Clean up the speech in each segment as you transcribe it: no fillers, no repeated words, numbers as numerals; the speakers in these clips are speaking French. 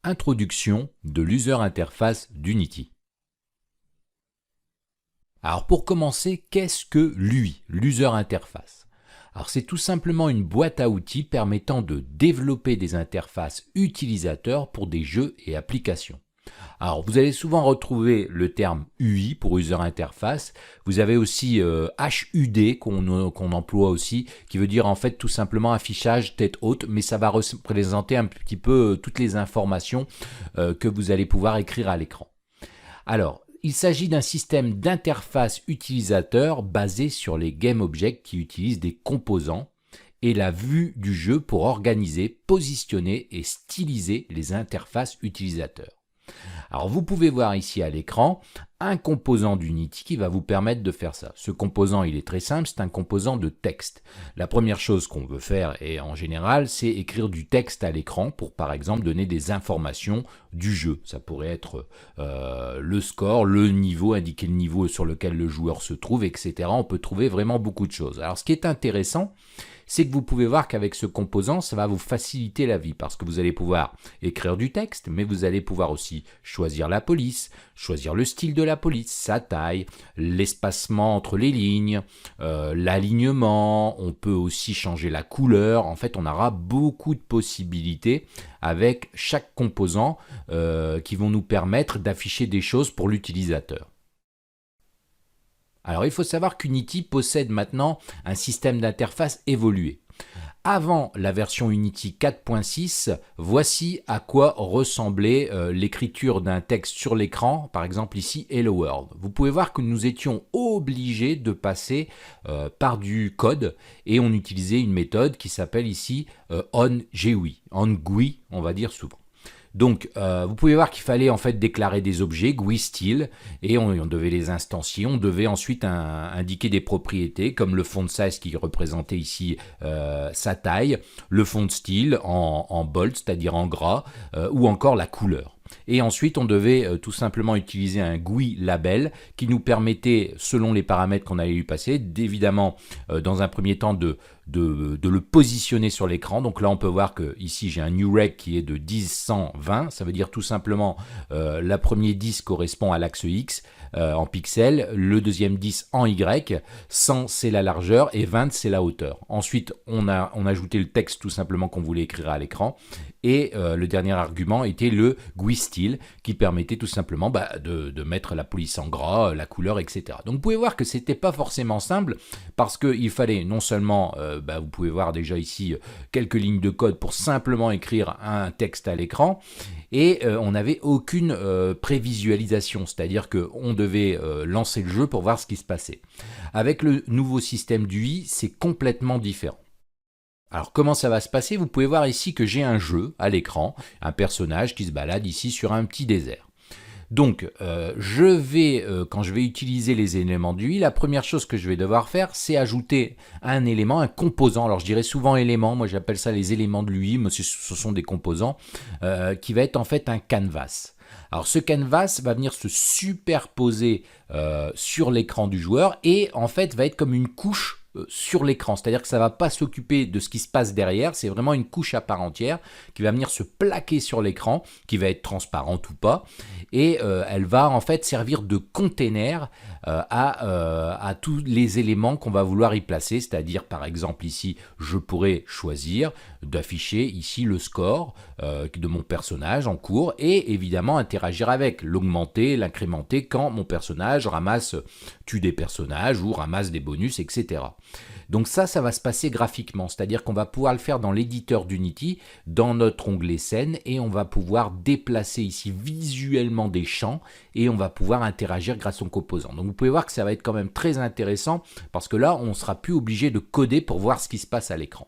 Introduction de l'user interface d'Unity. Alors pour commencer, qu'est-ce que l'UI, l'user interface? Alors c'est tout simplement une boîte à outils permettant de développer des interfaces utilisateurs pour des jeux et applications. Alors vous allez souvent retrouver le terme UI pour user interface. Vous avez aussi HUD qu'on emploie aussi, qui veut dire en fait tout simplement affichage tête haute, mais ça va représenter un petit peu toutes les informations que vous allez pouvoir écrire à l'écran. Alors, il s'agit d'un système d'interface utilisateur basé sur les GameObjects qui utilisent des composants et la vue du jeu pour organiser, positionner et styliser les interfaces utilisateurs. Alors vous pouvez voir ici à l'écran un composant d'Unity qui va vous permettre de faire ça. Ce composant, il est très simple, c'est un composant de texte. La première chose qu'on veut faire, et en général, c'est écrire du texte à l'écran pour par exemple donner des informations du jeu. Ça pourrait être le score, le niveau, indiquer le niveau sur lequel le joueur se trouve, etc. On peut trouver vraiment beaucoup de choses. Alors ce qui est intéressant, c'est que vous pouvez voir qu'avec ce composant, ça va vous faciliter la vie parce que vous allez pouvoir écrire du texte, mais vous allez pouvoir aussi choisir la police, choisir le style de la police, sa taille, l'espacement entre les lignes, l'alignement, on peut aussi changer la couleur. En fait, on aura beaucoup de possibilités avec chaque composant qui vont nous permettre d'afficher des choses pour l'utilisateur. Alors il faut savoir qu'Unity possède maintenant un système d'interface évolué. Avant la version Unity 4.6, voici à quoi ressemblait l'écriture d'un texte sur l'écran, par exemple ici Hello World. Vous pouvez voir que nous étions obligés de passer par du code et on utilisait une méthode qui s'appelle ici onGUI, onGUI on va dire souvent. Donc, vous pouvez voir qu'il fallait en fait déclarer des objets, GUI-style, et on devait les instancier. On devait ensuite indiquer des propriétés, comme le font size qui représentait ici sa taille, le font style en bold, c'est-à-dire en gras, ou encore la couleur. Et ensuite, on devait tout simplement utiliser un GUI label qui nous permettait, selon les paramètres qu'on allait lui passer, d'évidemment, dans un premier temps, de le positionner sur l'écran. Donc là, on peut voir que ici j'ai un new rec qui est de 10, 100, 20. Ça veut dire tout simplement la première 10 correspond à l'axe X en pixels, le deuxième 10 en Y, 100 c'est la largeur et 20 c'est la hauteur. Ensuite, on a ajouté le texte tout simplement qu'on voulait écrire à l'écran. Et le dernier argument était le GUI style qui permettait tout simplement de mettre la police en gras, la couleur, etc. Donc vous pouvez voir que c'était pas forcément simple parce qu'il fallait non seulement, vous pouvez voir déjà ici quelques lignes de code pour simplement écrire un texte à l'écran et on n'avait aucune prévisualisation, c'est-à-dire qu'on devait lancer le jeu pour voir ce qui se passait. Avec le nouveau système d'UI, c'est complètement différent. Alors comment ça va se passer? Vous pouvez voir ici que j'ai un jeu à l'écran, un personnage qui se balade ici sur un petit désert. Donc quand je vais utiliser les éléments d'UI, la première chose que je vais devoir faire, c'est ajouter un élément, un composant. Alors je dirais souvent élément, moi j'appelle ça les éléments de l'UI, mais ce sont des composants, qui va être en fait un canvas. Alors ce canvas va venir se superposer sur l'écran du joueur et en fait va être comme une couche sur l'écran, c'est-à-dire que ça ne va pas s'occuper de ce qui se passe derrière, c'est vraiment une couche à part entière qui va venir se plaquer sur l'écran, qui va être transparente ou pas, et elle va en fait servir de container à tous les éléments qu'on va vouloir y placer, c'est-à-dire par exemple ici, je pourrais choisir d'afficher ici le score de mon personnage en cours et évidemment interagir avec, l'augmenter, l'incrémenter quand mon personnage tue des personnages ou ramasse des bonus, etc. Donc ça va se passer graphiquement, c'est-à-dire qu'on va pouvoir le faire dans l'éditeur d'Unity, dans notre onglet scène, et on va pouvoir déplacer ici visuellement des champs, et on va pouvoir interagir grâce aux composants. Donc vous pouvez voir que ça va être quand même très intéressant, parce que là, on ne sera plus obligé de coder pour voir ce qui se passe à l'écran.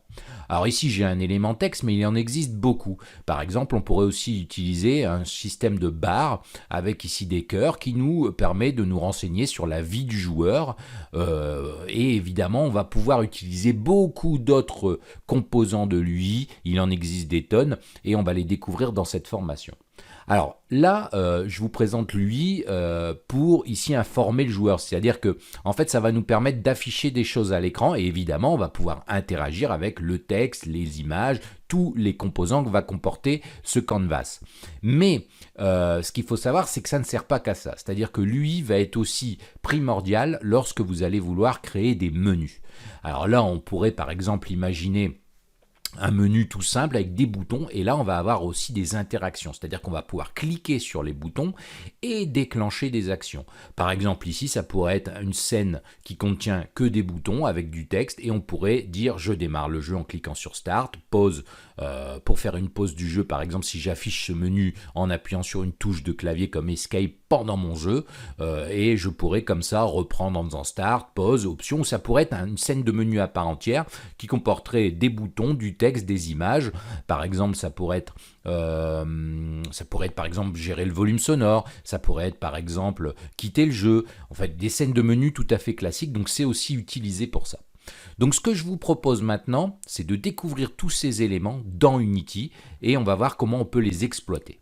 Alors ici, j'ai un élément texte, mais il en existe beaucoup. Par exemple, on pourrait aussi utiliser un système de barres, avec ici des cœurs, qui nous permet de nous renseigner sur la vie du joueur, et évidemment, on va pouvoir utiliser beaucoup d'autres composants de l'UI, il en existe des tonnes, et on va les découvrir dans cette formation. Alors là, je vous présente lui pour ici informer le joueur, c'est-à-dire que en fait ça va nous permettre d'afficher des choses à l'écran et évidemment on va pouvoir interagir avec le texte, les images, tous les composants que va comporter ce canvas. Mais ce qu'il faut savoir, c'est que ça ne sert pas qu'à ça, c'est-à-dire que l'UI va être aussi primordial lorsque vous allez vouloir créer des menus. Alors là, on pourrait par exemple imaginer un menu tout simple avec des boutons et là on va avoir aussi des interactions, c'est-à-dire qu'on va pouvoir cliquer sur les boutons et déclencher des actions. Par exemple ici ça pourrait être une scène qui contient que des boutons avec du texte et on pourrait dire je démarre le jeu en cliquant sur Start, pause pour faire une pause du jeu par exemple si j'affiche ce menu en appuyant sur une touche de clavier comme Escape pendant mon jeu et je pourrais comme ça reprendre en faisant Start, pause, option, ça pourrait être une scène de menu à part entière qui comporterait des boutons, du texte, des images. Par exemple, ça pourrait être par exemple gérer le volume sonore, ça pourrait être par exemple quitter le jeu. En fait, des scènes de menu tout à fait classiques, donc c'est aussi utilisé pour ça. Donc ce que je vous propose maintenant, c'est de découvrir tous ces éléments dans Unity et on va voir comment on peut les exploiter.